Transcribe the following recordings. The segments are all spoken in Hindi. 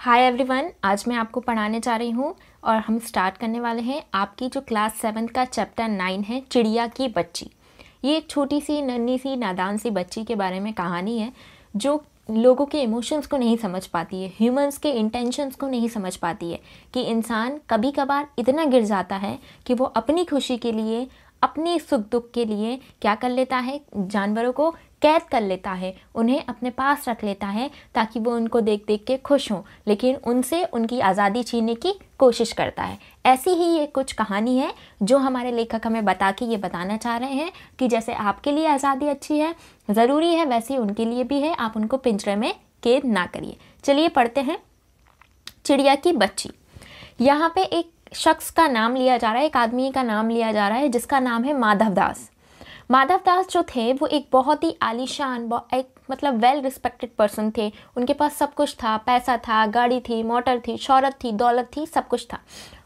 हाय एवरीवन, आज मैं आपको पढ़ाने जा रही हूँ और हम स्टार्ट करने वाले हैं आपकी जो क्लास 7 का चैप्टर 9 है, चिड़िया की बच्ची। ये एक छोटी सी नन्ही सी नादान सी बच्ची के बारे में कहानी है जो लोगों के इमोशंस को नहीं समझ पाती है, ह्यूमंस के इंटेंशंस को नहीं समझ पाती है कि इंसान कभी कभार इतना गिर जाता है कि वो अपनी खुशी के लिए, अपने सुख दुख के लिए क्या कर लेता है, जानवरों को कैद कर लेता है, उन्हें अपने पास रख लेता है ताकि वो उनको देख देख के खुश हों, लेकिन उनसे उनकी आज़ादी छीनने की कोशिश करता है। ऐसी ही ये कुछ कहानी है जो हमारे लेखक हमें बता के ये बताना चाह रहे हैं कि जैसे आपके लिए आज़ादी अच्छी है, ज़रूरी है, वैसे उनके लिए भी है। आप उनको पिंजरे में कैद ना करिए। चलिए पढ़ते हैं चिड़िया की बच्ची। यहाँ पे एक शख्स का नाम लिया जा रहा है, एक आदमी का नाम लिया जा रहा है जिसका नाम है माधव दास। माधव दास जो थे वो एक बहुत ही आलीशान, एक मतलब वेल रिस्पेक्टेड पर्सन थे। उनके पास सब कुछ था, पैसा था, गाड़ी थी, मोटर थी, शोहरत थी, दौलत थी, सब कुछ था।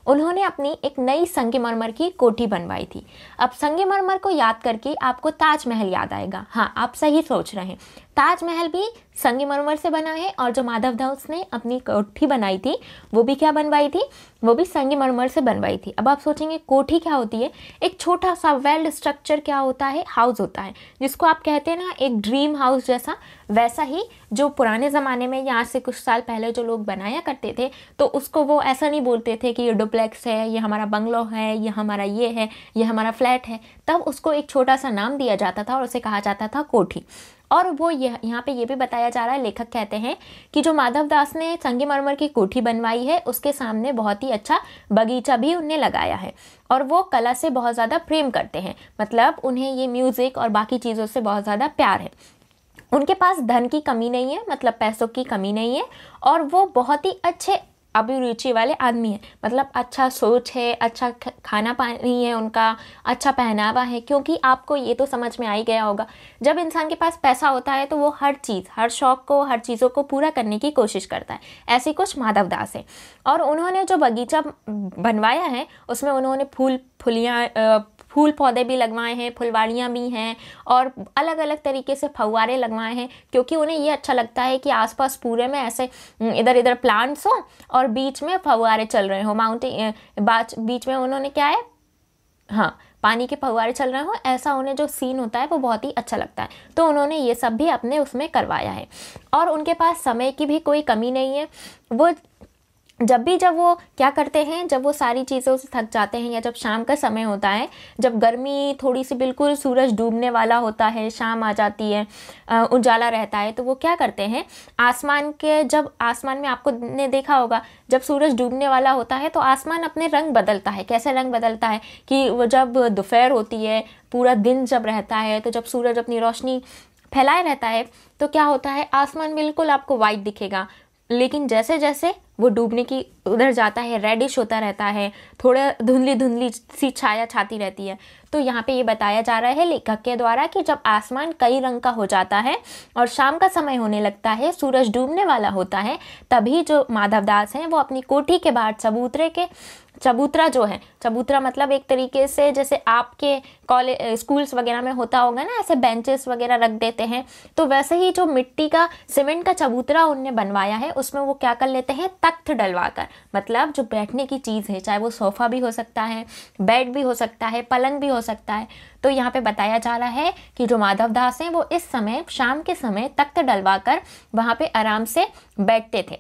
उन्होंने अपनी एक नई संगमरमर की कोठी बनवाई थी। अब संगमरमर को याद करके आपको ताजमहल याद आएगा। हाँ, आप सही सोच रहे हैं, ताजमहल भी संगमरमर से बना है और जो माधव दास ने अपनी कोठी बनाई थी वो भी क्या बनवाई थी, वो भी संगमरमर से बनवाई थी। अब आप सोचेंगे कोठी क्या होती है? एक छोटा सा वेल स्ट्रक्चर क्या होता है, हाउस होता है, जिसको आप कहते हैं ना एक ड्रीम हाउस जैसा। वैसा ही जो पुराने ज़माने में यहाँ से कुछ साल पहले जो लोग बनाया करते थे तो उसको वो ऐसा नहीं बोलते थे कि ये डुप्लेक्स है, ये हमारा बंगलो है, ये हमारा ये है, ये हमारा फ्लैट है। तब उसको एक छोटा सा नाम दिया जाता था और उसे कहा जाता था कोठी। और वो यहाँ पे ये भी बताया जा रहा है, लेखक कहते हैं कि जो माधव दास ने संगमरमर की कोठी बनवाई है उसके सामने बहुत ही अच्छा बगीचा भी उन्हें लगाया है और वो कला से बहुत ज़्यादा प्रेम करते हैं। मतलब उन्हें ये म्यूज़िक और बाकी चीज़ों से बहुत ज़्यादा प्यार है। उनके पास धन की कमी नहीं है, मतलब पैसों की कमी नहीं है, और वो बहुत ही अच्छे अभिरुचि वाले आदमी है। मतलब अच्छा सोच है, अच्छा खाना पानी है, उनका अच्छा पहनावा है। क्योंकि आपको ये तो समझ में आ ही गया होगा, जब इंसान के पास पैसा होता है तो वो हर चीज़, हर शौक़ को, हर चीज़ों को पूरा करने की कोशिश करता है। ऐसे कुछ माधव दास है। और उन्होंने जो बगीचा बनवाया है उसमें उन्होंने फूल पौधे भी लगवाए हैं, फुलवाड़ियाँ भी हैं और अलग अलग तरीके से फव्वारे लगवाए हैं, क्योंकि उन्हें ये अच्छा लगता है कि आसपास पूरे में ऐसे इधर इधर प्लांट्स हों और बीच में फव्वारे चल रहे हों। बीच में उन्होंने क्या है, हाँ, पानी के फव्वारे चल रहे हों, ऐसा उन्हें जो सीन होता है वो बहुत ही अच्छा लगता है। तो उन्होंने ये सब भी अपने उसमें करवाया है। और उनके पास समय की भी कोई कमी नहीं है। वो जब वो क्या करते हैं, जब वो सारी चीज़ों से थक जाते हैं या जब शाम का समय होता है, जब गर्मी थोड़ी सी, बिल्कुल सूरज डूबने वाला होता है, शाम आ जाती है, उजाला रहता है, तो वो क्या करते हैं, जब आसमान में आपको ने देखा होगा जब सूरज डूबने वाला होता है तो आसमान अपने रंग बदलता है। कैसे रंग बदलता है कि वो जब दोपहर होती है, पूरा दिन जब रहता है, तो जब सूरज अपनी रोशनी फैलाए रहता है तो क्या होता है, आसमान बिल्कुल आपको वाइट दिखेगा। लेकिन जैसे जैसे वो डूबने की उधर जाता है, रेडिश होता रहता है, थोड़ा धुंधली धुंधली सी छाया छाती रहती है। तो यहाँ पे ये बताया जा रहा है लेखक के द्वारा कि जब आसमान कई रंग का हो जाता है और शाम का समय होने लगता है, सूरज डूबने वाला होता है, तभी जो माधव दास हैं वो अपनी कोठी के बाहर चबूतरा जो है, चबूतरा मतलब एक तरीके से जैसे आपके कॉलेज स्कूल्स वगैरह में होता होगा ना, ऐसे बेंचेस वगैरह रख देते हैं, तो वैसे ही जो मिट्टी का सीमेंट का चबूतरा उनने बनवाया है उसमें वो क्या कर लेते हैं, तख्त डलवाकर, मतलब जो बैठने की चीज़ है, चाहे वो सोफ़ा भी हो सकता है, बेड भी हो सकता है, पलंग भी हो सकता है। तो यहाँ पे बताया जा रहा है कि जो माधव दास हैं वो इस समय, शाम के समय, तख्त डलवाकर वहाँ पे आराम से बैठते थे।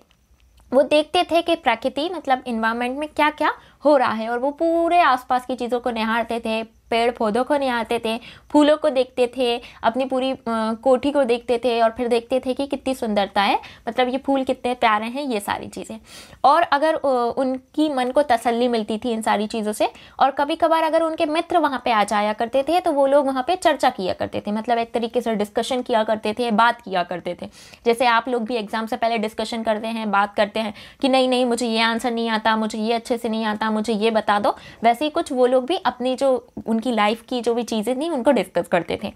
वो देखते थे कि प्रकृति, मतलब इन्वायरमेंट में क्या क्या हो रहा है, और वो पूरे आसपास की चीज़ों को निहारते थे, पेड़ पौधों को निहारते थे, फूलों को देखते थे, अपनी पूरी कोठी को देखते थे और फिर देखते थे कि कितनी सुंदरता है, मतलब ये फूल कितने प्यारे हैं, ये सारी चीज़ें। और अगर उनकी मन को तसल्ली मिलती थी इन सारी चीज़ों से, और कभी कभार अगर उनके मित्र वहाँ पे आ जाया करते थे तो वो लोग वहाँ पे चर्चा किया करते थे, मतलब एक तरीके से डिस्कशन किया करते थे, बात किया करते थे। जैसे आप लोग भी एग्जाम से पहले डिस्कशन करते हैं, बात करते हैं कि नहीं नहीं मुझे ये आंसर नहीं आता, मुझे ये अच्छे से नहीं आता, मुझे ये बता दो, वैसे ही कुछ वो लोग भी अपनी जो उनकी लाइफ की जो भी चीज़ें थी उनको डिस्कस करते थे।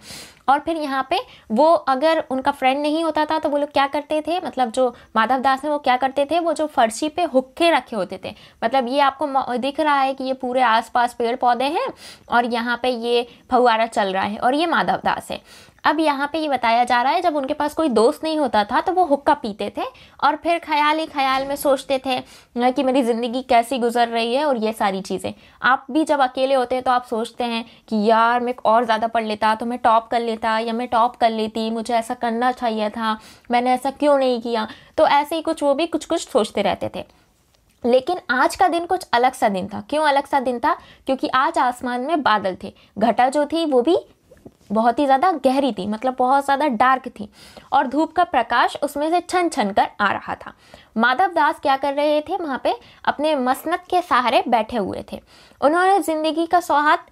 और फिर यहाँ पे वो अगर उनका फ्रेंड नहीं होता था तो वो लोग क्या करते थे, मतलब जो माधव दास हैं वो क्या करते थे, वो जो फर्शी पे हुक्के रखे होते थे, मतलब ये आपको दिख रहा है कि ये पूरे आसपास पेड़ पौधे हैं और यहाँ पे ये फव्वारा चल रहा है और ये माधव दास है। अब यहाँ पे ये बताया जा रहा है जब उनके पास कोई दोस्त नहीं होता था तो वो हुक्का पीते थे और फिर ख्याल ही ख्याल में सोचते थे कि मेरी ज़िंदगी कैसी गुजर रही है और ये सारी चीज़ें। आप भी जब अकेले होते हैं तो आप सोचते हैं कि यार मैं और ज़्यादा पढ़ लेता तो मैं टॉप कर लेता या मैं टॉप कर लेती, मुझे ऐसा करना चाहिए था, मैंने ऐसा क्यों नहीं किया। तो ऐसे ही कुछ वो भी कुछ कुछ सोचते रहते थे। लेकिन आज का दिन कुछ अलग सा दिन था। क्यों अलग सा दिन था? क्योंकि आज आसमान में बादल थे, घटा जो थी वो भी बहुत ही ज़्यादा गहरी थी, मतलब बहुत ज़्यादा डार्क थी और धूप का प्रकाश उसमें से छन छन कर आ रहा था। माधव दास क्या कर रहे थे? वहाँ पे अपने मसनद के सहारे बैठे हुए थे। उन्होंने ज़िंदगी का स्वाद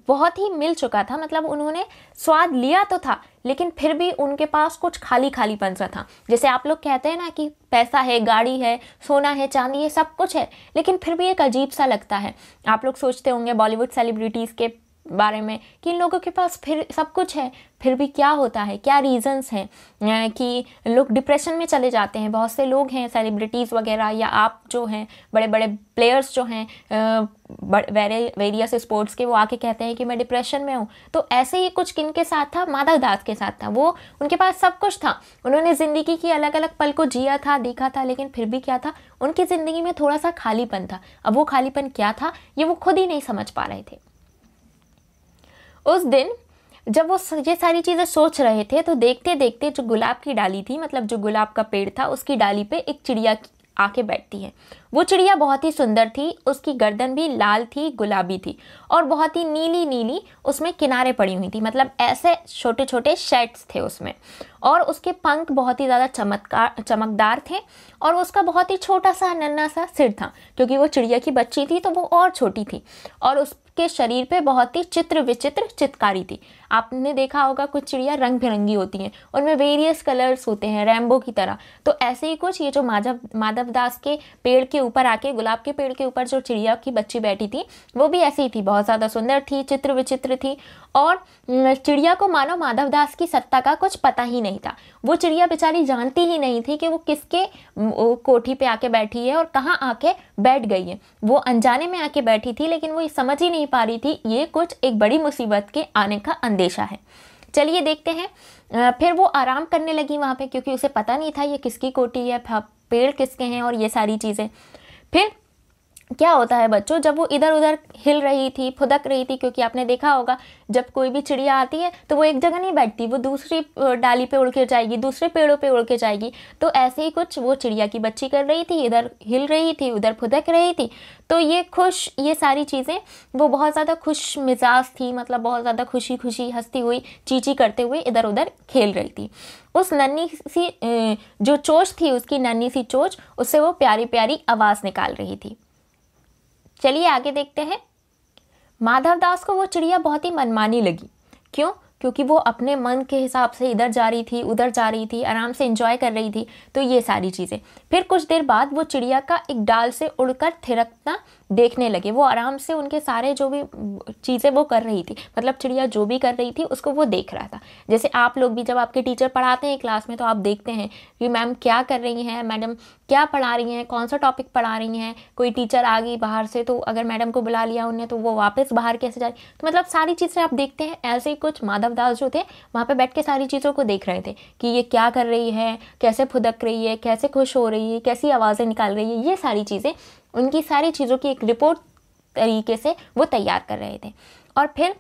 बहुत ही मिल चुका था, मतलब उन्होंने स्वाद लिया तो था लेकिन फिर भी उनके पास कुछ खाली खालीपन सा था। जैसे आप लोग कहते हैं ना कि पैसा है, गाड़ी है, सोना है, चांदी है, सब कुछ है, लेकिन फिर भी एक अजीब सा लगता है। आप लोग सोचते होंगे बॉलीवुड सेलिब्रिटीज़ के बारे में कि इन लोगों के पास फिर सब कुछ है, फिर भी क्या होता है, क्या रीजंस हैं कि लोग डिप्रेशन में चले जाते हैं। बहुत से लोग हैं सेलिब्रिटीज़ वगैरह या आप जो हैं बड़े बड़े प्लेयर्स जो हैं वेरियस स्पोर्ट्स के, वो आके कहते हैं कि मैं डिप्रेशन में हूँ। तो ऐसे ही कुछ किन के साथ था? माधव दास के साथ था। वो उनके पास सब कुछ था, उन्होंने ज़िंदगी की अलग अलग पल को जिया था, देखा था, लेकिन फिर भी क्या था? उनकी ज़िंदगी में थोड़ा सा खालीपन था। अब वो खालीपन क्या था ये वो खुद ही नहीं समझ पा रहे थे। उस दिन जब वो ये सारी चीज़ें सोच रहे थे तो देखते देखते जो गुलाब की डाली थी, मतलब जो गुलाब का पेड़ था, उसकी डाली पे एक चिड़िया आके बैठती है। वो चिड़िया बहुत ही सुंदर थी, उसकी गर्दन भी लाल थी, गुलाबी थी और बहुत ही नीली नीली उसमें किनारे पड़ी हुई थी, मतलब ऐसे छोटे छोटे शेड्स थे उसमें। और उसके पंख बहुत ही ज़्यादा चमकदार थे और उसका बहुत ही छोटा सा नन्हा सा सिर था, क्योंकि वो चिड़िया की बच्ची थी तो वो और छोटी थी। और उसके शरीर पे बहुत ही चित्र विचित्र चित्रकारी थी। आपने देखा होगा कुछ चिड़िया रंग बिरंगी होती हैं, उनमें वेरियस कलर्स होते हैं रेनबो की तरह। तो ऐसे ही कुछ ये जो माधव दास के पेड़ के ऊपर आके, गुलाब के पेड़ के ऊपर जो चिड़िया की बच्ची बैठी थी वो भी ऐसी ही थी, बहुत ज़्यादा सुंदर थी, चित्र विचित्र थी। और चिड़िया को मानो माधव दास की सत्ता का कुछ पता ही नहीं था। वो चिड़िया बेचारी जानती ही नहीं थी कि वो किसके कोठी पे आके बैठी है और कहाँ आके बैठ गई है। वो अनजाने में आके बैठी थी, लेकिन वो ये समझ ही नहीं पा रही थी ये कुछ एक बड़ी मुसीबत के आने का अंदेशा है। चलिए देखते हैं। फिर वो आराम करने लगी वहाँ पे, क्योंकि उसे पता नहीं था ये किसकी कोठी है, पेड़ किसके हैं और ये सारी चीज़ें। फिर क्या होता है बच्चों, जब वो इधर उधर हिल रही थी, फुदक रही थी, क्योंकि आपने देखा होगा जब कोई भी चिड़िया आती है तो वो एक जगह नहीं बैठती, वो दूसरी डाली पे उड़ के जाएगी, दूसरे पेड़ों पे उड़ के जाएगी। तो ऐसे ही कुछ वो चिड़िया की बच्ची कर रही थी, इधर हिल रही थी, उधर फुदक रही थी। तो ये सारी चीज़ें, वो बहुत ज़्यादा खुश मिजाज थी, मतलब बहुत ज़्यादा खुशी खुशी हंसती हुई, चींची करते हुए इधर उधर खेल रही थी। उस नन्ही सी जो चोंच थी, उसकी नन्ही सी चोंच, उससे वो प्यारी प्यारी आवाज़ निकाल रही थी। चलिए आगे देखते हैं। माधव दास को वो चिड़िया बहुत ही मनमानी लगी। क्यों? क्योंकि वो अपने मन के हिसाब से इधर जा रही थी, उधर जा रही थी, आराम से एंजॉय कर रही थी। तो ये सारी चीज़ें। फिर कुछ देर बाद वो चिड़िया का एक डाल से उड़कर थिरकना देखने लगे। वो आराम से उनके सारे जो भी चीज़ें वो कर रही थी, मतलब चिड़िया जो भी कर रही थी उसको वो देख रहा था। जैसे आप लोग भी जब आपके टीचर पढ़ाते हैं क्लास में तो आप देखते हैं कि मैम क्या कर रही हैं, मैडम क्या पढ़ा रही हैं, कौन सा टॉपिक पढ़ा रही हैं। कोई टीचर आ गई बाहर से तो अगर मैडम को बुला लिया उन्हें तो वो वापस बाहर कैसे जा रही, तो मतलब सारी चीज़ें आप देखते हैं। ऐसे ही कुछ माधव दास जो थे वहाँ पे बैठ के सारी चीज़ों को देख रहे थे कि ये क्या कर रही है, कैसे फुदक रही है, कैसे खुश हो रही है, कैसी आवाज़ें निकाल रही है। ये सारी चीज़ें, उनकी सारी चीज़ों की एक रिपोर्ट तरीके से वो तैयार कर रहे थे। और फिर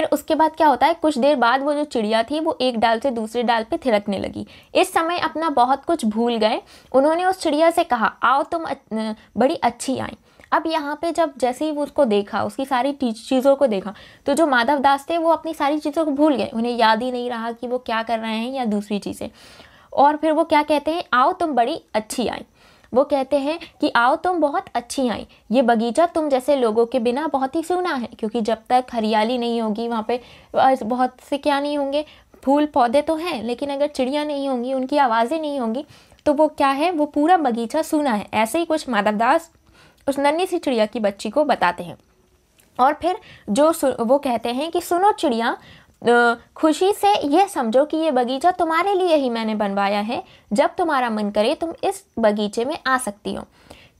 उसके बाद क्या होता है, कुछ देर बाद वो जो चिड़िया थी वो एक डाल से दूसरे डाल पे थिरकने लगी। इस समय अपना बहुत कुछ भूल गए। उन्होंने उस चिड़िया से कहा, आओ तुम बड़ी अच्छी आई। अब यहाँ पे जब जैसे ही वो उसको देखा, उसकी सारी चीज़ों को देखा, तो जो माधव दास थे वो अपनी सारी चीज़ों को भूल गए। उन्हें याद ही नहीं रहा कि वो क्या कर रहे हैं या दूसरी चीज़ें। और फिर वो क्या कहते हैं, आओ तुम बड़ी अच्छी आई। वो कहते हैं कि आओ तुम बहुत अच्छी आई, ये बगीचा तुम जैसे लोगों के बिना बहुत ही सूना है, क्योंकि जब तक हरियाली नहीं होगी वहाँ पे बहुत से क्या नहीं होंगे, फूल पौधे तो हैं, लेकिन अगर चिड़िया नहीं होंगी, उनकी आवाज़ें नहीं होंगी तो वो क्या है, वो पूरा बगीचा सूना है। ऐसे ही कुछ माधव दास उस नन्ही सी चिड़िया की बच्ची को बताते हैं। और फिर वो कहते हैं कि सुनो चिड़िया, खुशी से यह समझो कि ये बगीचा तुम्हारे लिए ही मैंने बनवाया है। जब तुम्हारा मन करे तुम इस बगीचे में आ सकती हो।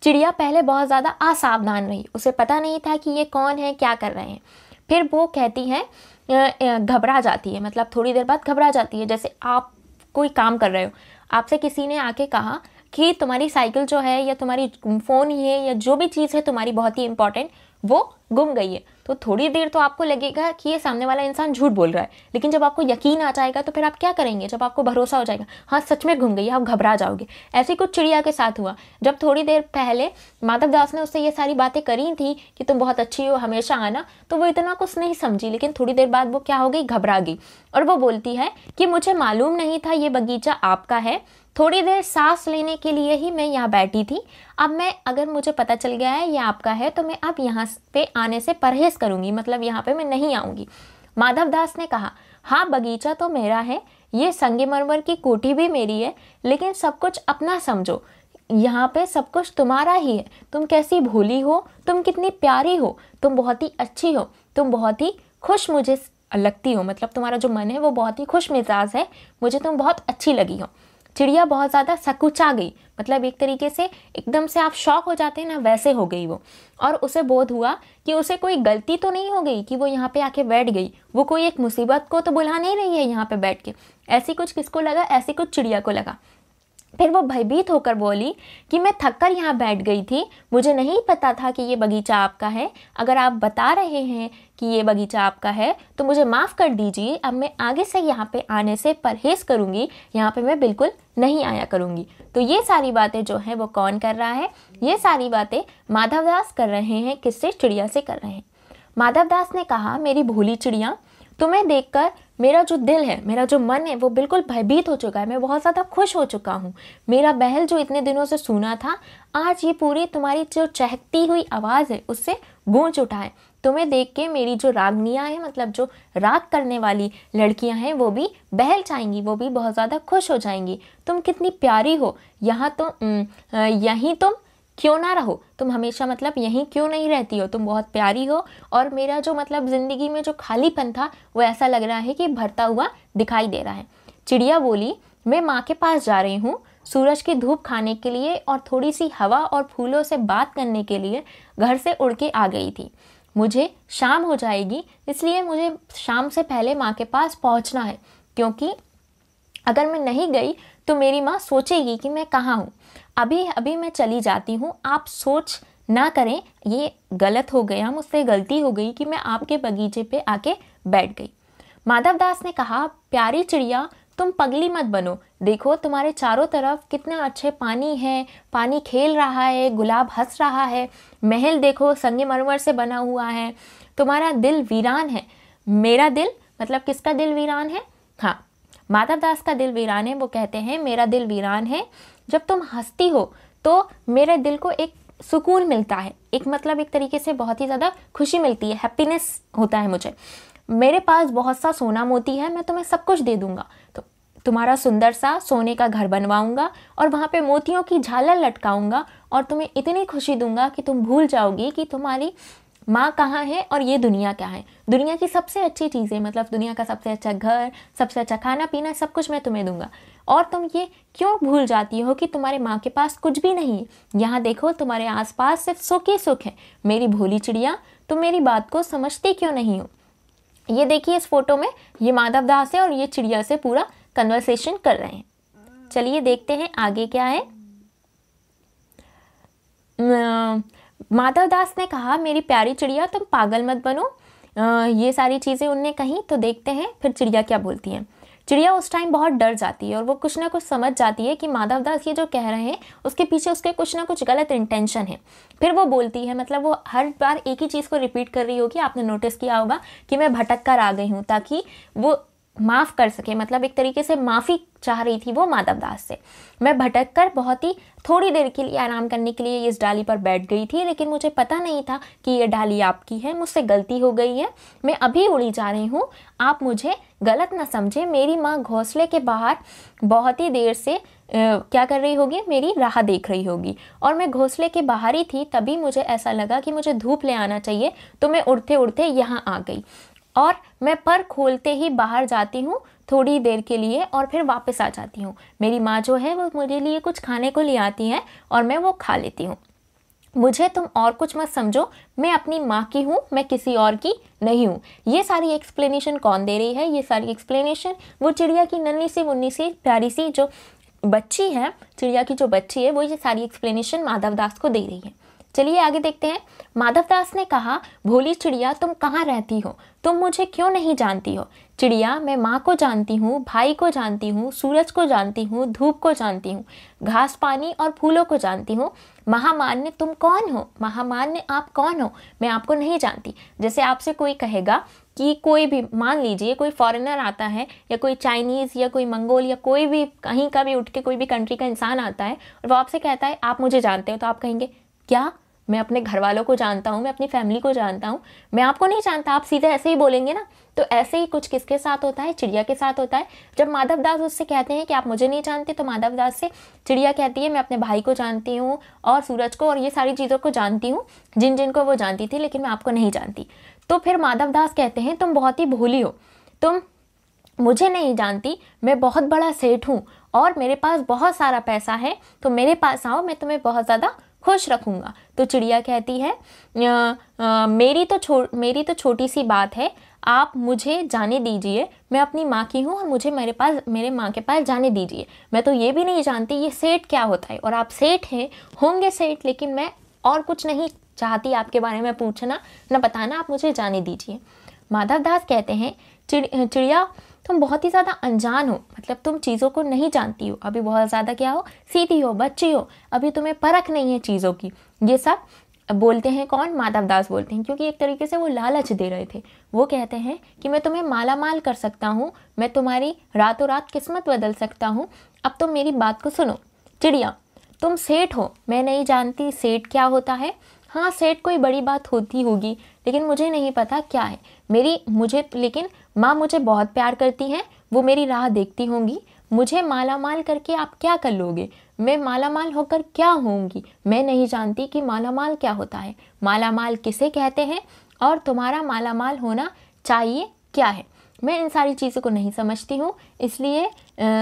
चिड़िया पहले बहुत ज़्यादा असावधान रही, उसे पता नहीं था कि ये कौन है, क्या कर रहे हैं। फिर वो कहती है घबरा जाती है, मतलब थोड़ी देर बाद घबरा जाती है। जैसे आप कोई काम कर रहे हो, आपसे किसी ने आके कहा कि तुम्हारी साइकिल जो है या तुम्हारी फ़ोन ही है या जो भी चीज़ है तुम्हारी बहुत ही इंपॉर्टेंट, वो गुम गई है, तो थोड़ी देर तो आपको लगेगा कि ये सामने वाला इंसान झूठ बोल रहा है। लेकिन जब आपको यकीन आ जाएगा तो फिर आप क्या करेंगे? जब आपको भरोसा हो जाएगा हाँ सच में गुम गई है, आप घबरा जाओगे। ऐसे कुछ चिड़िया के साथ हुआ। जब थोड़ी देर पहले माधव दास ने उससे ये सारी बातें करी थी कि तुम बहुत अच्छी हो, हमेशा आना, तो वो इतना कुछ नहीं समझी। लेकिन थोड़ी देर बाद वो क्या हो गई, घबरा गई। और वो बोलती है कि मुझे मालूम नहीं था ये बगीचा आपका है, थोड़ी देर सांस लेने के लिए ही मैं यहाँ बैठी थी। अब मैं, अगर मुझे पता चल गया है ये आपका है, तो मैं अब यहाँ पे आने से परहेज करूँगी, मतलब यहाँ पे मैं नहीं आऊँगी। माधव दास ने कहा, हाँ बगीचा तो मेरा है, ये संगमरमर की कोठी भी मेरी है, लेकिन सब कुछ अपना समझो, यहाँ पे सब कुछ तुम्हारा ही है। तुम कैसी भोली हो, तुम कितनी प्यारी हो, तुम बहुत ही अच्छी हो, तुम बहुत ही खुश मुझे लगती हो, मतलब तुम्हारा जो मन है वो बहुत ही खुश मिजाज है, मुझे तुम बहुत अच्छी लगी हो। चिड़िया बहुत ज़्यादा सकुचा गई, मतलब एक तरीके से एकदम से आप शॉक हो जाते हैं ना, वैसे हो गई वो। और उसे बोध हुआ कि उसे कोई गलती तो नहीं हो गई कि वो यहाँ पे आके बैठ गई, वो कोई एक मुसीबत को तो बुला नहीं रही है यहाँ पे बैठ के। ऐसी कुछ किसको लगा? ऐसी कुछ चिड़िया को लगा। फिर वो भयभीत होकर बोली कि मैं थककर यहाँ बैठ गई थी, मुझे नहीं पता था कि ये बगीचा आपका है। अगर आप बता रहे हैं कि ये बगीचा आपका है तो मुझे माफ़ कर दीजिए, अब मैं आगे से यहाँ पे आने से परहेज़ करूँगी, यहाँ पे मैं बिल्कुल नहीं आया करूँगी। तो ये सारी बातें जो हैं वो कौन कर रहा है? ये सारी बातें माधव दास कर रहे हैं। किससे? चिड़िया से कर रहे हैं। माधव दास ने कहा, मेरी भोली चिड़िया, तुम्हें देखकर मेरा जो दिल है, मेरा जो मन है वो बिल्कुल भयभीत हो चुका है, मैं बहुत ज़्यादा खुश हो चुका हूँ। मेरा बहल जो इतने दिनों से सुना था, आज ये पूरी तुम्हारी जो चहकती हुई आवाज़ है उससे गूंज उठा है। तुम्हें देख के मेरी जो रागनियाँ हैं, मतलब जो राग करने वाली लड़कियाँ हैं, वो भी बहल जाएंगी, वो भी बहुत ज़्यादा खुश हो जाएंगी। तुम कितनी प्यारी हो, यहाँ तो यहीं तुम क्यों ना रहो, तुम हमेशा मतलब यहीं क्यों नहीं रहती हो, तुम बहुत प्यारी हो। और मेरा जो मतलब ज़िंदगी में जो खालीपन था वो ऐसा लग रहा है कि भरता हुआ दिखाई दे रहा है। चिड़िया बोली, मैं माँ के पास जा रही हूँ सूरज की धूप खाने के लिए और थोड़ी सी हवा और फूलों से बात करने के लिए घर से उड़ के आ गई थी। मुझे शाम हो जाएगी, इसलिए मुझे शाम से पहले माँ के पास पहुँचना है, क्योंकि अगर मैं नहीं गई तो मेरी माँ सोचेगी कि मैं कहाँ हूँ। अभी अभी मैं चली जाती हूँ, आप सोच ना करें, ये गलत हो गया, मुझसे गलती हो गई कि मैं आपके बगीचे पे आके बैठ गई। माधव दास ने कहा, प्यारी चिड़िया, तुम पगली मत बनो, देखो तुम्हारे चारों तरफ कितना अच्छे पानी है, पानी खेल रहा है, गुलाब हंस रहा है, महल देखो संगमरमर से बना हुआ है, तुम्हारा दिल वीरान है। मेरा दिल, मतलब किसका दिल वीरान है? हाँ, माधव दास का दिल वीरान है। वो कहते हैं, मेरा दिल वीरान है, जब तुम हंसती हो तो मेरे दिल को एक सुकून मिलता है, एक मतलब एक तरीके से बहुत ही ज़्यादा खुशी मिलती है, हैप्पीनेस होता है मुझे। मेरे पास बहुत सा सोना मोती है, मैं तुम्हें सब कुछ दे दूंगा, तो तुम्हारा सुंदर सा सोने का घर बनवाऊंगा और वहाँ पे मोतियों की झालर लटकाऊंगा और तुम्हें इतनी खुशी दूंगा कि तुम भूल जाओगी कि तुम्हारी माँ कहाँ है और ये दुनिया क्या है। दुनिया की सबसे अच्छी चीज़ें, मतलब दुनिया का सबसे अच्छा घर, सबसे अच्छा खाना पीना, सब कुछ मैं तुम्हें दूंगा। और तुम ये क्यों भूल जाती हो कि तुम्हारे माँ के पास कुछ भी नहीं है? यहाँ देखो, तुम्हारे आसपास सिर्फ सुख ही सुख है। मेरी भोली चिड़िया, तुम मेरी बात को समझती क्यों नहीं हो? ये देखिए, इस फोटो में ये माधव दास है और ये चिड़िया से पूरा कन्वर्सेशन कर रहे हैं। चलिए देखते हैं आगे क्या है। माधव दास ने कहा, मेरी प्यारी चिड़िया, तुम पागल मत बनो। ये सारी चीज़ें उनने कही, तो देखते हैं फिर चिड़िया क्या बोलती है। चिड़िया उस टाइम बहुत डर जाती है और वो कुछ ना कुछ समझ जाती है कि माधव दास ये जो कह रहे हैं उसके पीछे उसके कुछ ना कुछ गलत इंटेंशन है। फिर वो बोलती है, मतलब वो हर बार एक ही चीज़ को रिपीट कर रही होगी, आपने नोटिस किया होगा कि मैं भटक कर आ गई हूँ, ताकि वो माफ़ कर सके, मतलब एक तरीके से माफ़ी चाह रही थी वो माधव दास से। मैं भटक कर बहुत ही थोड़ी देर के लिए आराम करने के लिए इस डाली पर बैठ गई थी, लेकिन मुझे पता नहीं था कि ये डाली आपकी है, मुझसे गलती हो गई है, मैं अभी उड़ी जा रही हूँ, आप मुझे गलत ना समझें। मेरी माँ घोंसले के बाहर बहुत ही देर से क्या कर रही होगी, मेरी राह देख रही होगी, और मैं घोंसले के बाहर ही थी, तभी मुझे ऐसा लगा कि मुझे धूप ले आना चाहिए, तो मैं उड़ते उड़ते यहाँ आ गई और मैं पर खोलते ही बाहर जाती हूँ थोड़ी देर के लिए और फिर वापस आ जाती हूँ। मेरी माँ जो है वो मेरे लिए कुछ खाने को ले आती है और मैं वो खा लेती हूँ। मुझे तुम और कुछ मत समझो, मैं अपनी माँ की हूँ, मैं किसी और की नहीं हूँ। ये सारी एक्सप्लेनेशन कौन दे रही है? ये सारी एक्सप्लेनेशन वो चिड़िया की नन्ही सी मुन्नी सी प्यारी सी जो बच्ची है, चिड़िया की जो बच्ची है, वो ये सारी एक्सप्लेनेशन माधवदास को दे रही है। चलिए आगे देखते हैं। माधवदास ने कहा, भोली चिड़िया तुम कहाँ रहती हो? तुम मुझे क्यों नहीं जानती हो? चिड़िया, मैं माँ को जानती हूँ, भाई को जानती हूँ, सूरज को जानती हूँ, धूप को जानती हूँ, घास पानी और फूलों को जानती हूँ। महामान्य तुम कौन हो? महामान्य आप कौन हो? मैं आपको नहीं जानती। जैसे आपसे कोई कहेगा कि कोई भी, मान लीजिए कोई फॉरेनर आता है, या कोई चाइनीज़ या कोई मंगोल या कोई भी कहीं का भी उठ के कोई भी कंट्री का इंसान आता है और वो आपसे कहता है आप मुझे जानते हो, तो आप कहेंगे क्या? मैं अपने घर वालों को जानता हूँ, मैं अपनी फैमिली को जानता हूँ, मैं आपको नहीं जानता। आप सीधे ऐसे ही बोलेंगे ना। तो ऐसे ही कुछ किसके साथ होता है? चिड़िया के साथ होता है। जब माधवदास उससे कहते हैं कि आप मुझे नहीं जानते, तो माधवदास से चिड़िया कहती है मैं अपने भाई को जानती हूँ और सूरज को और ये सारी चीज़ों को जानती हूँ जिन जिनको वो जानती थी, लेकिन मैं आपको नहीं जानती। तो फिर माधवदास कहते हैं तुम बहुत ही भोली हो, तुम मुझे नहीं जानती, मैं बहुत बड़ा सेठ हूँ और मेरे पास बहुत सारा पैसा है, तो मेरे पास आओ, मैं तुम्हें बहुत ज़्यादा खुश रखूँगा। तो चिड़िया कहती है मेरी तो छोटी सी बात है, आप मुझे जाने दीजिए, मैं अपनी माँ की हूँ और मुझे मेरे माँ के पास जाने दीजिए। मैं तो ये भी नहीं जानती ये सेठ क्या होता है, और आप सेठ हैं, होंगे सेठ, लेकिन मैं और कुछ नहीं चाहती आपके बारे में पूछना न बताना, आप मुझे जाने दीजिए। माधवदास कहते हैं चिड़िया तुम बहुत ही ज़्यादा अनजान हो, मतलब तुम चीज़ों को नहीं जानती हो, अभी बहुत ज़्यादा क्या हो, सीधी हो, बच्ची हो, अभी तुम्हें परख नहीं है चीज़ों की। ये सब बोलते हैं कौन? माधवदास बोलते हैं, क्योंकि एक तरीके से वो लालच दे रहे थे। वो कहते हैं कि मैं तुम्हें माला माल कर सकता हूँ, मैं तुम्हारी रातों रात किस्मत बदल सकता हूँ। अब तुम मेरी बात को सुनो। चिड़िया, तुम सेठ हो, मैं नहीं जानती सेठ क्या होता है। हाँ, सेठ कोई बड़ी बात होती होगी, लेकिन मुझे नहीं पता क्या है। लेकिन माँ मुझे बहुत प्यार करती हैं, वो मेरी राह देखती होंगी। मुझे माला माल करके आप क्या कर लोगे? मैं माला माल होकर क्या होंगी? मैं नहीं जानती कि माला माल क्या होता है, माला माल किसे कहते हैं, और तुम्हारा माला माल होना चाहिए क्या है। मैं इन सारी चीज़ों को नहीं समझती हूँ, इसलिए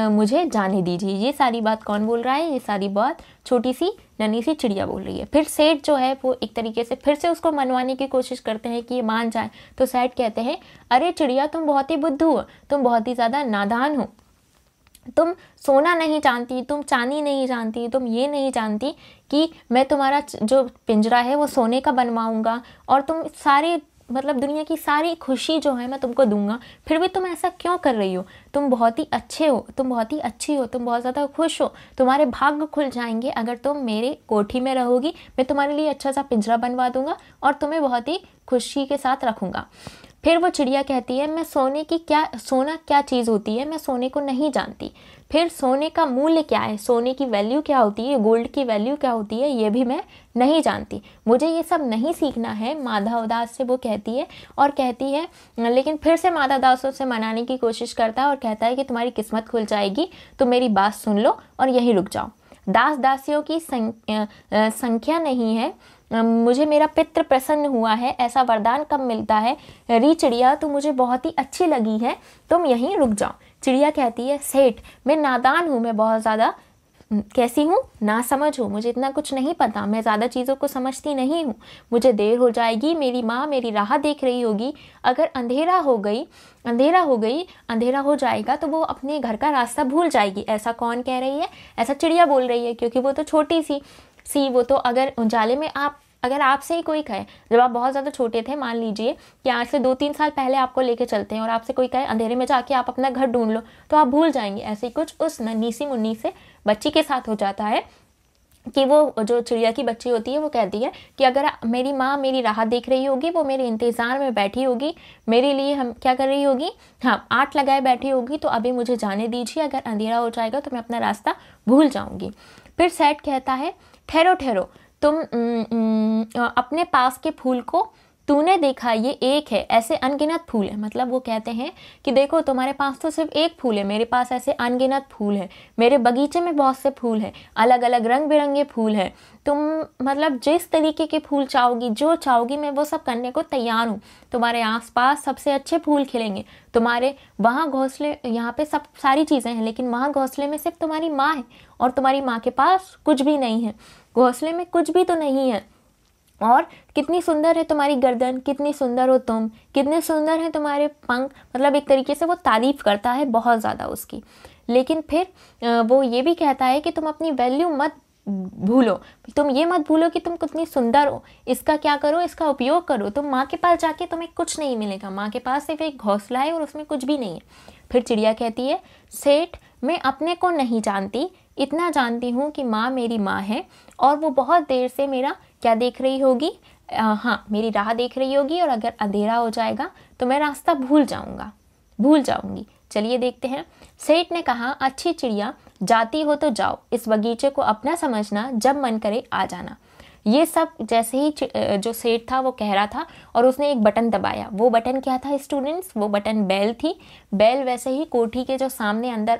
मुझे जाने दीजिए। ये सारी बात कौन बोल रहा है? ये सारी बात छोटी सी नन्ही सी चिड़िया बोल रही है। फिर सेठ जो है वो एक तरीके से फिर से उसको मनवाने की कोशिश करते हैं कि ये मान जाए। तो सेठ कहते हैं अरे चिड़िया, तुम बहुत ही बुद्धू हो, तुम बहुत ही ज़्यादा नादान हो, तुम सोना नहीं जानती, तुम चांदी नहीं जानती, तुम ये नहीं जानती कि मैं तुम्हारा जो पिंजरा है वो सोने का बनवाऊंगा और तुम सारे मतलब दुनिया की सारी खुशी जो है मैं तुमको दूंगा, फिर भी तुम ऐसा क्यों कर रही हो? तुम बहुत ही अच्छे हो, तुम बहुत ही अच्छी हो, तुम बहुत ज़्यादा खुश हो, तुम्हारे भाग्य खुल जाएंगे अगर तुम मेरे कोठी में रहोगी। मैं तुम्हारे लिए अच्छा सा पिंजरा बनवा दूंगा और तुम्हें बहुत ही खुशी के साथ रखूँगा। फिर वो चिड़िया कहती है मैं सोना क्या चीज़ होती है, मैं सोने को नहीं जानती। फिर सोने का मूल्य क्या है, सोने की वैल्यू क्या होती है, गोल्ड की वैल्यू क्या होती है, ये भी मैं नहीं जानती, मुझे ये सब नहीं सीखना है। माधवदास से वो कहती है और कहती है, लेकिन फिर से माधवदास उसे मनाने की कोशिश करता है और कहता है कि तुम्हारी किस्मत खुल जाएगी, तो मेरी बात सुन लो और यहीं रुक जाओ। दास दासियों की संख्या नहीं है, मुझे मेरा पितृ प्रसन्न हुआ है, ऐसा वरदान कब मिलता है। री चिड़िया, तू मुझे बहुत ही अच्छी लगी है, तुम यहीं रुक जाओ। चिड़िया कहती है सेठ, मैं नादान हूँ, मैं बहुत ज़्यादा कैसी हूँ, ना समझ हूँ, मुझे इतना कुछ नहीं पता, मैं ज़्यादा चीज़ों को समझती नहीं हूँ, मुझे देर हो जाएगी, मेरी माँ मेरी राह देख रही होगी, अगर अंधेरा हो जाएगा तो वो अपने घर का रास्ता भूल जाएगी। ऐसा कौन कह रही है? ऐसा चिड़िया बोल रही है, क्योंकि वो तो छोटी सी वो तो अगर उजाले में अगर आपसे ही कोई कहे, जब आप बहुत ज़्यादा छोटे थे, मान लीजिए कि आज से 2-3 साल पहले आपको लेके चलते हैं और आपसे कोई कहे अंधेरे में जाके आप अपना घर ढूंढ लो, तो आप भूल जाएंगे। ऐसे ही कुछ उस नन्ही सी मुन्नी से बच्ची के साथ हो जाता है कि वो जो चिड़िया की बच्ची होती है वो कहती है कि अगर मेरी माँ मेरी राह देख रही होगी, वो मेरे इंतज़ार में बैठी होगी, मेरे लिए हम क्या कर रही होगी, हाँ आट लगाए बैठी होगी, तो अभी मुझे जाने दीजिए, अगर अंधेरा हो जाएगा तो मैं अपना रास्ता भूल जाऊँगी। फिर सेठ कहता है ठहरो ठहरो, तुम अपने पास के फूल को तूने देखा, ये एक है, ऐसे अनगिनत फूल है। मतलब वो कहते हैं कि देखो तुम्हारे पास तो सिर्फ एक फूल है, मेरे पास ऐसे अनगिनत फूल है, मेरे बगीचे में बहुत से फूल हैं, अलग अलग रंग बिरंगे फूल हैं, तुम मतलब जिस तरीके के फूल चाहोगी, जो चाहोगी, मैं वो सब करने को तैयार हूँ। तुम्हारे आसपास सबसे अच्छे फूल खिलेंगे, तुम्हारे वहाँ घोंसले, यहाँ पे सब सारी चीज़ें हैं, लेकिन वहाँ घोंसले में सिर्फ तुम्हारी माँ है और तुम्हारी माँ के पास कुछ भी नहीं है, घोंसले में कुछ भी तो नहीं है, और कितनी सुंदर है तुम्हारी गर्दन, कितनी सुंदर हो तुम, कितने सुंदर हैं तुम्हारे पंख। मतलब एक तरीके से वो तारीफ़ करता है बहुत ज़्यादा उसकी। लेकिन फिर वो ये भी कहता है कि तुम अपनी वैल्यू मत भूलो, तुम ये मत भूलो कि तुम कितनी सुंदर हो। इसका क्या करो, इसका उपयोग करो। तुम माँ के पास जाके तुम्हें कुछ नहीं मिलेगा, माँ के पास सिर्फ एक घोंसला है और उसमें कुछ भी नहीं है। फिर चिड़िया कहती है, सेठ मैं अपने को नहीं जानती, इतना जानती हूँ कि माँ मेरी माँ है और वो बहुत देर से मेरा क्या देख रही होगी, हाँ मेरी राह देख रही होगी, और अगर अंधेरा हो जाएगा तो मैं रास्ता भूल जाऊंगी। चलिए देखते हैं। सेठ ने कहा, अच्छी चिड़िया, जाती हो तो जाओ, इस बगीचे को अपना समझना, जब मन करे आ जाना। ये सब जैसे ही जो सेठ था वो कह रहा था और उसने एक बटन दबाया। वो बटन क्या था स्टूडेंट्स? वो बटन बेल थी। बेल वैसे ही कोठी के जो सामने अंदर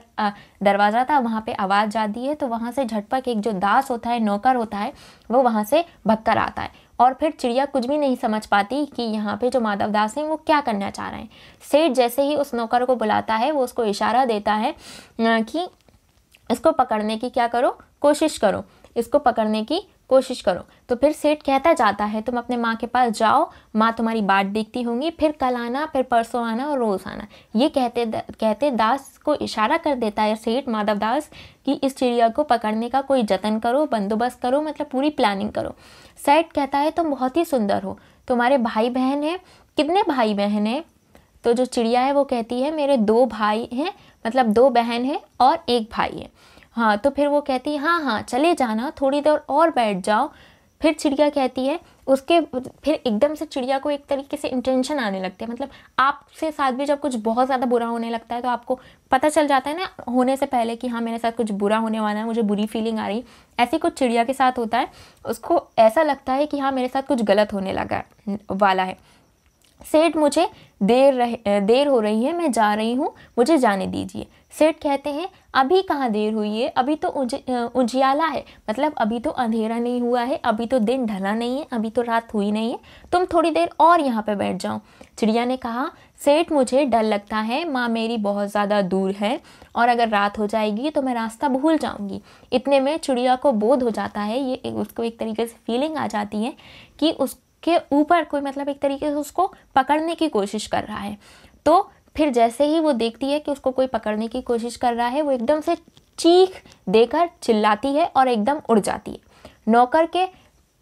दरवाज़ा था वहाँ पे आवाज़ जाती है, तो वहाँ से झटपट एक जो दास होता है, नौकर होता है, वो वहाँ से भगकर आता है। और फिर चिड़िया कुछ भी नहीं समझ पाती कि यहाँ पे जो माधव दास हैं वो क्या करना चाह रहे हैं। सेठ जैसे ही उस नौकर को बुलाता है, वो उसको इशारा देता है कि इसको पकड़ने की क्या करो, कोशिश करो, इसको पकड़ने की कोशिश करो। तो फिर सेठ कहता जाता है, तुम अपने माँ के पास जाओ, माँ तुम्हारी बाट देखती होंगी, फिर कल आना, फिर परसों आना और रोज़ आना। ये कहते दास को इशारा कर देता है सेठ माधव दास कि इस चिड़िया को पकड़ने का कोई जतन करो, बंदोबस्त करो, मतलब पूरी प्लानिंग करो। सेठ कहता है, तुम बहुत ही सुंदर हो, तुम्हारे भाई बहन हैं? कितने भाई बहन हैं? तो जो चिड़िया है वो कहती है, मेरे 2 भाई हैं, मतलब 2 बहन हैं और 1 भाई है। हाँ, तो फिर वो कहती है, हाँ चले जाना, थोड़ी देर और बैठ जाओ। फिर चिड़िया कहती है, उसके फिर एकदम से चिड़िया को एक तरीके से इंटेंशन आने लगते हैं। मतलब आपसे साथ भी जब कुछ बहुत ज़्यादा बुरा होने लगता है तो आपको पता चल जाता है ना होने से पहले कि हाँ मेरे साथ कुछ बुरा होने वाला है, मुझे बुरी फीलिंग आ रही। ऐसी कुछ चिड़िया के साथ होता है, उसको ऐसा लगता है कि हाँ मेरे साथ कुछ गलत होने वाला है। सेठ मुझे देर हो रही है, मैं जा रही हूँ, मुझे जाने दीजिए। सेठ कहते हैं, अभी कहाँ देर हुई है, अभी तो उजियाला है, मतलब अभी तो अंधेरा नहीं हुआ है, अभी तो दिन ढला नहीं है, अभी तो रात हुई नहीं है, तुम थोड़ी देर और यहाँ पे बैठ जाओ। चिड़िया ने कहा, सेठ मुझे डर लगता है, माँ मेरी बहुत ज़्यादा दूर है और अगर रात हो जाएगी तो मैं रास्ता भूल जाऊँगी। इतने में चिड़िया को बोध हो जाता है, ये उसको एक तरीके से फीलिंग आ जाती है कि उसके ऊपर कोई मतलब एक तरीके से उसको पकड़ने की कोशिश कर रहा है। तो फिर जैसे ही वो देखती है कि उसको कोई पकड़ने की कोशिश कर रहा है, वो एकदम से चीख देकर चिल्लाती है और एकदम उड़ जाती है। नौकर के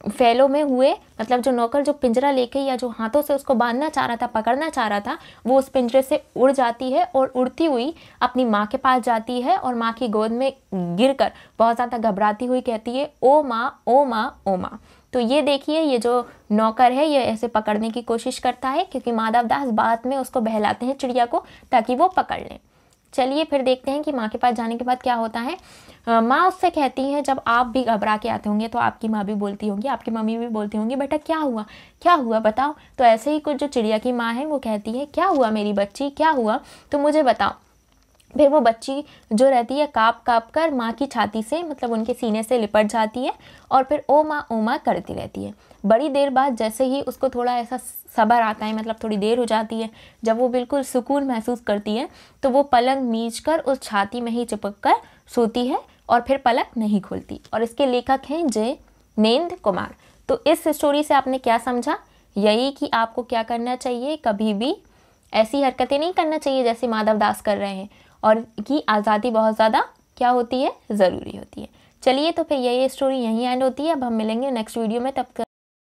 फैलों में हुए, मतलब जो नौकर जो पिंजरा लेके या जो हाथों से उसको बांधना चाह रहा था, पकड़ना चाह रहा था, वो उस पिंजरे से उड़ जाती है और उड़ती हुई अपनी माँ के पास जाती है और माँ की गोद में गिरकर बहुत ज़्यादा घबराती हुई कहती है, ओ माँ, ओ माँ, ओ माँ। तो ये देखिए, ये जो नौकर है ये ऐसे पकड़ने की कोशिश करता है क्योंकि माधव दास बाद में उसको बहलाते हैं चिड़िया को ताकि वो पकड़ लें। चलिए फिर देखते हैं कि माँ के पास जाने के बाद क्या होता है। माँ उससे कहती है, जब आप भी घबरा के आते होंगे तो आपकी माँ भी बोलती होंगी, आपकी मम्मी भी बोलती होंगी, बेटा क्या हुआ बताओ। तो ऐसे ही कुछ जो चिड़िया की माँ है वो कहती है, क्या हुआ मेरी बच्ची, क्या हुआ, तो मुझे बताओ। फिर वो बच्ची जो रहती है काँप काँप कर माँ की छाती से, मतलब उनके सीने से लिपट जाती है और फिर ओ माँ करती रहती है। बड़ी देर बाद जैसे ही उसको थोड़ा ऐसा सब्र आता है, मतलब थोड़ी देर हो जाती है, जब वो बिल्कुल सुकून महसूस करती है तो वो पलंग मीच कर उस छाती में ही चिपक कर सोती है और फिर पलक नहीं खोलती। और इसके लेखक हैं जयनेंद्र कुमार। तो इस स्टोरी से आपने क्या समझा? यही कि आपको क्या करना चाहिए, कभी भी ऐसी हरकतें नहीं करना चाहिए जैसे माधव दास कर रहे हैं, और कि आज़ादी बहुत ज़्यादा क्या होती है, ज़रूरी होती है। चलिए तो फिर ये स्टोरी यहीं एंड होती है। अब हम मिलेंगे नेक्स्ट वीडियो में, तब